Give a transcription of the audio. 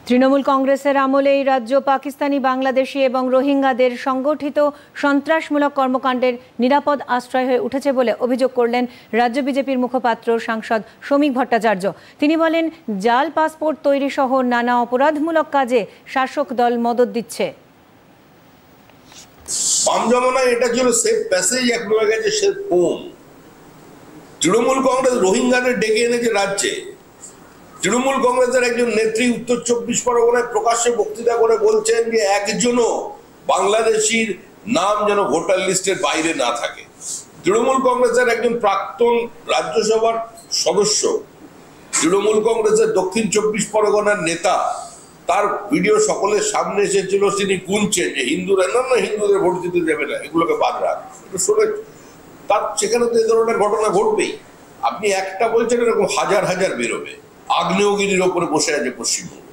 তৃণমূল কংগ্রেসের আমলেই রাজ্য পাকিস্তানি, বাংলাদেশি এবং রোহিঙ্গাদের সংগঠিত সন্ত্রাসমূলক কর্মকাণ্ডের নিরাপদ আশ্রয় হয়ে উঠেছে বলে অভিযোগ করলেন রাজ্য বিজেপির মুখপাত্র সাংসদ শ্রমিক ভট্টাচার্য। তিনি বলেন, জাল পাসপোর্ট তৈরি সহ নানা অপরাধমূলক কাজে শাসক দল মদত দিচ্ছে। এটা ছিল সেফ প্যাসেজ, এক গেছে সেফ হোম। তৃণমূল কংগ্রেস রোহিঙ্গাদের ডেকে এনেছে রাজ্যে। তৃণমূল কংগ্রেসের একজন নেত্রী উত্তর 24 পরগনায় প্রকাশ্যে বক্তৃতা করে বলছেন যে একজনও বাংলাদেশির নাম যেন ভোটার লিস্টের বাইরে না থাকে। তৃণমূল কংগ্রেসের একজন প্রাক্তন রাজ্যসভার সদস্য, তৃণমূল কংগ্রেসের দক্ষিণ 24 পরগনার নেতা, তার ভিডিও সকলের সামনে এসেছিল। তিনি গুনছেন যে হিন্দুরা না হিন্দুদের ভোট দিতে দেবে না, এগুলোকে বাদ রাখ। শুনে তার সেখানে তো এই ধরনের ঘটনা ঘটবেই। আপনি একটা বলছেন, এরকম হাজার হাজার বেরোবে। আগ্নেয়গিরির ওপরে বসে আছে পশ্চিমবঙ্গ।